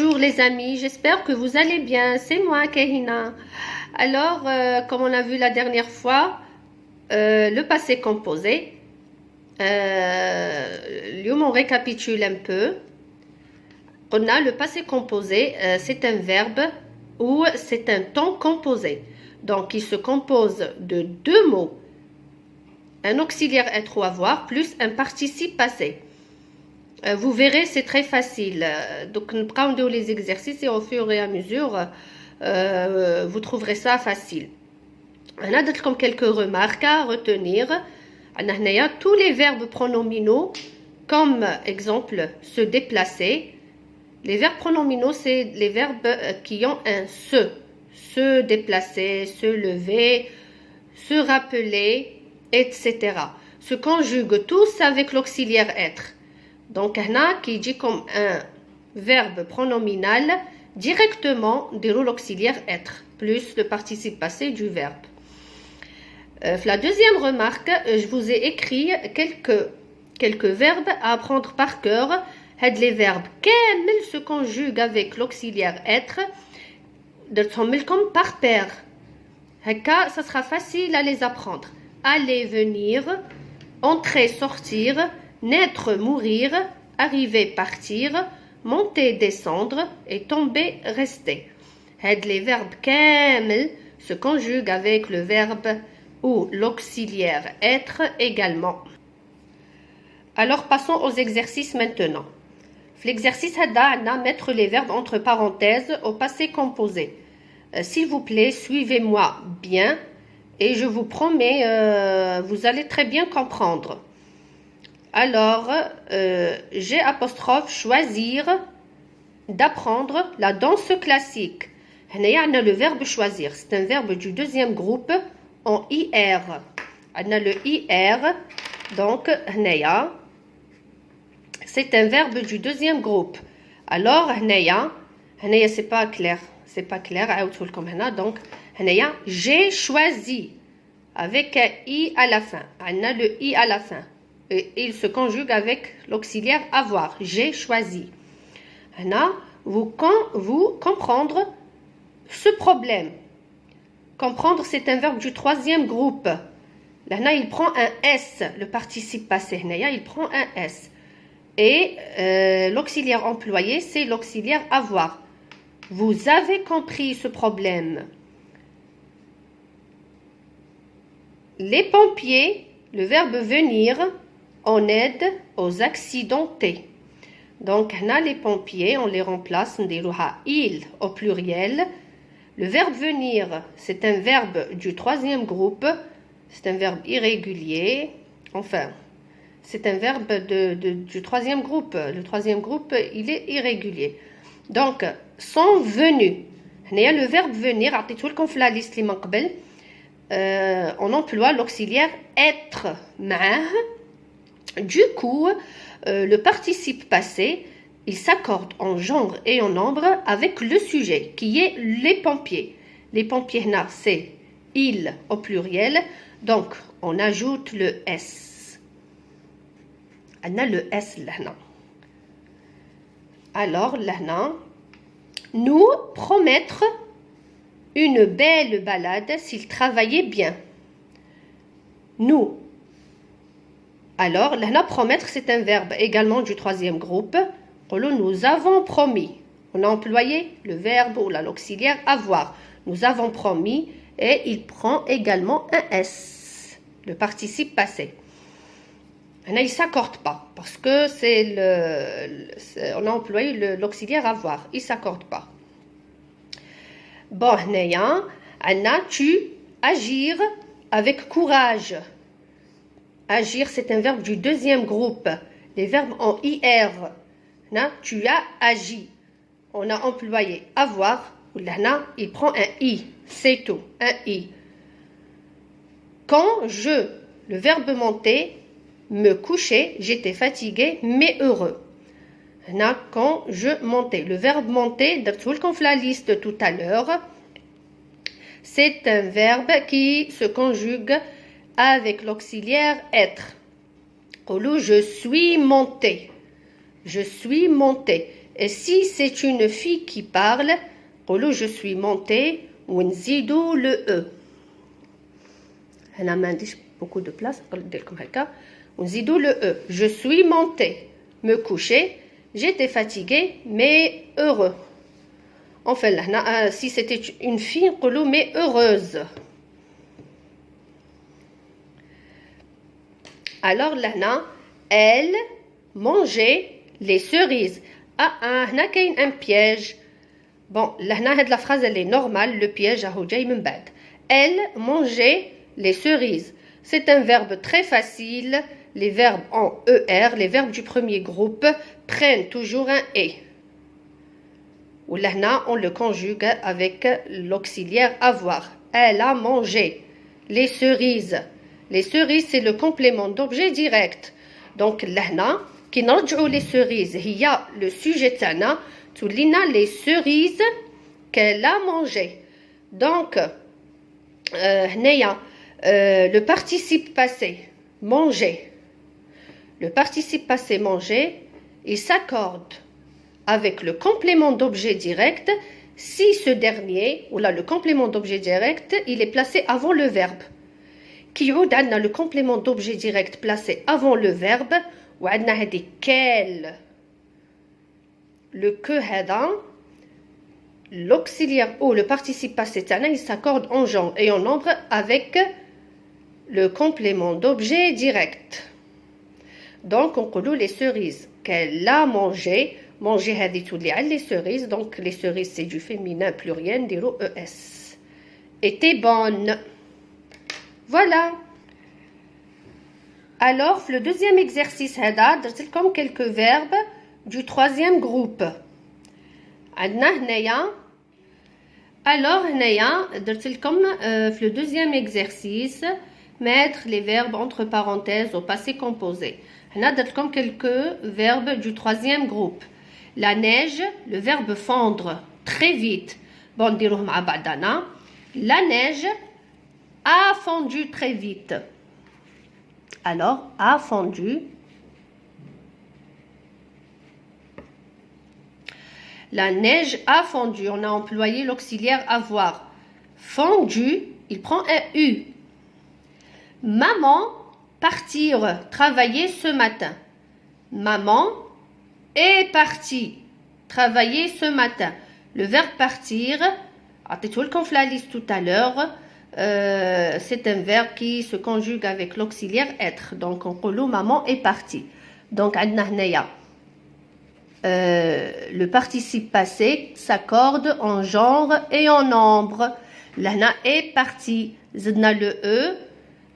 Bonjour les amis, j'espère que vous allez bien, c'est moi Kahina. Alors, comme on a vu la dernière fois, le passé composé, on récapitule un peu. On a le passé composé, c'est un verbe ou c'est un temps composé. Donc, il se compose de deux mots, un auxiliaire être ou avoir plus un participe passé. Vous verrez, c'est très facile. Donc, nous prenons les exercices et au fur et à mesure, vous trouverez ça facile. On a comme quelques remarques à retenir. On a tous les verbes pronominaux, comme exemple se déplacer. Les verbes pronominaux, c'est les verbes qui ont un se déplacer, se lever, se rappeler, etc. Se conjuguent tous avec l'auxiliaire être. Donc, هنا qui dit comme un verbe pronominal directement déroule l'auxiliaire être plus le participe passé du verbe. La deuxième remarque, je vous ai écrit quelques verbes à apprendre par cœur. Les verbes كامل se conjuguent avec l'auxiliaire être comme par paire. Ça sera facile à les apprendre. Aller, venir, entrer, sortir, naître, mourir, arriver, partir, monter, descendre et tomber, rester. Les verbes كامل se conjuguent avec le verbe ou l'auxiliaire être également. Alors passons aux exercices maintenant. L'exercice هذا mettre les verbes entre parenthèses au passé composé. S'il vous plaît, suivez-moi bien et je vous promets, vous allez très bien comprendre. Alors, j'ai apostrophe choisir d'apprendre la danse classique. On a le verbe choisir, c'est un verbe du deuxième groupe en IR. On a le IR, donc c'est un verbe du deuxième groupe. Alors, c'est pas clair, donc j'ai choisi avec un I à la fin. On a le I à la fin. Et il se conjugue avec l'auxiliaire avoir. J'ai choisi. Vous comprendre ce problème. Comprendre, c'est un verbe du troisième groupe. Là, il prend un S, le participe passé. Il prend un S. Et l'auxiliaire employé, c'est l'auxiliaire avoir. Vous avez compris ce problème. Les pompiers, le verbe venir, en aide aux accidentés. Donc, les pompiers, on les remplace, on dit il au pluriel. Le verbe venir, c'est un verbe du troisième groupe. C'est un verbe irrégulier. Enfin, c'est un verbe du troisième groupe. Le troisième groupe, il est irrégulier. Donc, sont venus. Le verbe venir, on emploie l'auxiliaire être. Du coup, le participe passé, il s'accorde en genre et en nombre avec le sujet, qui est les pompiers. Les pompiers, c'est il au pluriel. Donc, on ajoute le S. On a le S là. Alors, là, nous promettre une belle balade s'il travaillait bien. Nous. Alors, là, promettre, c'est un verbe également du troisième groupe. Nous avons promis. On a employé le verbe ou l'auxiliaire avoir. Nous avons promis et il prend également un S, le participe passé. Il ne s'accorde pas parce que on a employé l'auxiliaire avoir. Il ne s'accorde pas. Bon, tu agir avec courage. Agir, c'est un verbe du deuxième groupe. Les verbes en IR. Tu as agi. On a employé avoir. Il prend un I. C'est tout. Un I. Quand le verbe monter, me coucher, j'étais fatigué mais heureux. Quand je montais. Le verbe monter, comme la liste tout à l'heure, c'est un verbe qui se conjugue avec l'auxiliaire être. Je suis monté. Je suis monté. Et si c'est une fille qui parle, قولوا je suis montée ونزيدوا le e. أنا ما عنديش beaucoup de place, نقدر لكم هكا ونزيدوا le e. Je suis montée, me coucher, j'étais fatiguée mais heureux. Enfin là, si c'était une fille, نقولوا mais heureuse. Alors là, elle mangeait les cerises. هنا كاين un piège. Bon, là, la phrase elle est normale, le piège راهو جاي من بعد. Elle mangeait les cerises. C'est un verbe très facile. Les verbes en ER, les verbes du premier groupe, prennent toujours un et. Ou là, on le conjugue avec l'auxiliaire avoir. Elle a mangé les cerises. Les cerises, c'est le complément d'objet direct. Donc, là, qui نرجعوا les cerises, il y a le sujet تاعنا تولينا les cerises qu'elle a mangé. Donc, le participe passé, manger. Le participe passé, manger, il s'accorde avec le complément d'objet direct si ce dernier, ou là, le complément d'objet direct, il est placé avant le verbe. Qui a le complément d'objet direct placé avant le verbe, ou a dit quel, le que hada, l'auxiliaire ou le participe passé, il s'accorde en genre et en nombre avec le complément d'objet direct. Donc, on dit les cerises qu'elle a mangé. Manger les cerises. Donc, les cerises, c'est du féminin pluriel, diro ES. Était bonne. Voilà. Alors, le deuxième exercice, c'est comme quelques verbes du troisième groupe. Alors, comme le deuxième exercice, mettre les verbes entre parenthèses au passé composé. On a comme quelques verbes du troisième groupe. La neige, le verbe fondre très vite. Bon, la neige a fondu très vite. Alors, a fondu. La neige a fondu. On a employé l'auxiliaire avoir. Fondu, il prend un U. Maman, partir, travailler ce matin. Maman est partie, travailler ce matin. Le verbe partir, comme la liste tout à l'heure, c'est un verbe qui se conjugue avec l'auxiliaire être. Donc, on dit maman est partie. Donc, le participe passé s'accorde en genre et en nombre. L'ana est partie. Zedna le e.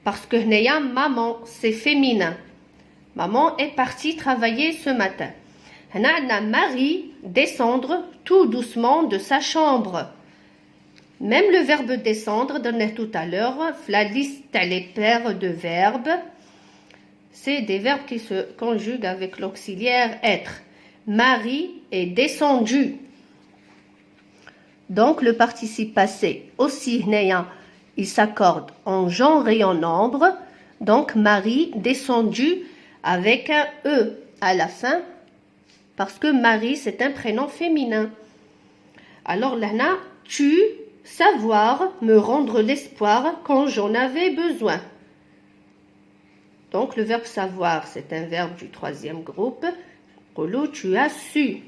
Parce que maman, c'est féminin. Maman est partie travailler ce matin. Marie descendre tout doucement de sa chambre. Même le verbe descendre, donné tout à l'heure, la liste les paires de verbes, c'est des verbes qui se conjuguent avec l'auxiliaire être. Marie est descendue. Donc le participe passé aussi il s'accorde en genre et en nombre. Donc, Marie descendue avec un E à la fin. Parce que Marie, c'est un prénom féminin. Alors, là, tu, savoir, me rendre l'espoir quand j'en avais besoin. Donc, le verbe savoir, c'est un verbe du troisième groupe. Kolo, tu as su.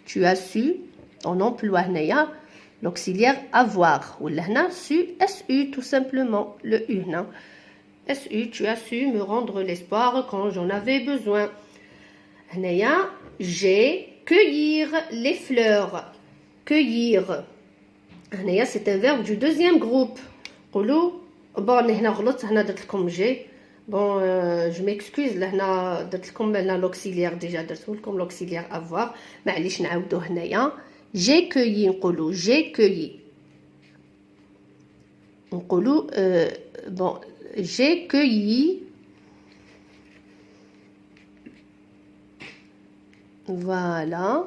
Tu as su, on emploie l'auxiliaire avoir. Ou là, su, SU, tout simplement, le U. SU, tu as su me rendre l'espoir quand j'en avais besoin. J'ai cueillir les fleurs. Cueillir. C'est un verbe du deuxième groupe. Bon, bon, je m'excuse, là, l'auxiliaire déjà, comme l'auxiliaire avoir. J'ai cueilli, j'ai cueilli. Bon, j'ai cueilli. Voilà.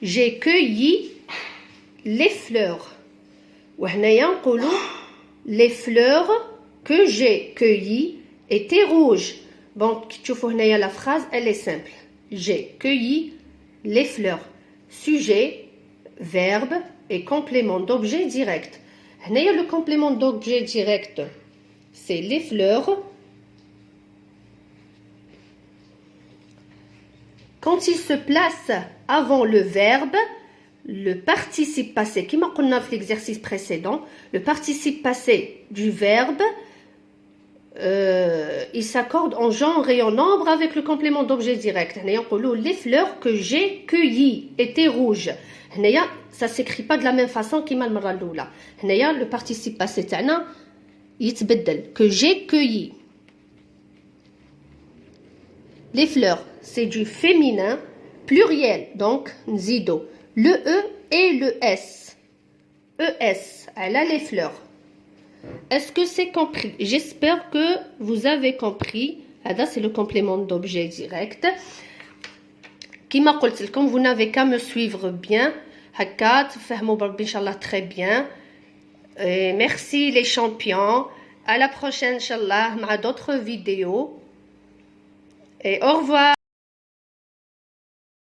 J'ai cueilli les fleurs. Les fleurs que j'ai cueillies étaient rouges. Bon, tu vois, la phrase, elle est simple. j'ai cueilli les fleurs. Sujet, verbe et complément d'objet direct. Le complément d'objet direct, c'est les fleurs. Quand il se place avant le verbe, le participe passé, qui m'a dit dans l'exercice précédent, le participe passé du verbe, il s'accorde en genre et en nombre avec le complément d'objet direct. Les fleurs que j'ai cueillies étaient rouges. Ça ne s'écrit pas de la même façon que le participe passé que j'ai cueilli. Les fleurs, c'est du féminin pluriel, donc nzido. Le E et le S. ES, elle a les fleurs. Est-ce que c'est compris? J'espère que vous avez compris. C'est le complément d'objet direct. Comme vous n'avez qu'à me suivre bien. Très bien. Et merci les champions. À la prochaine, Inch'Allah, avec d'autres vidéos. Et au revoir.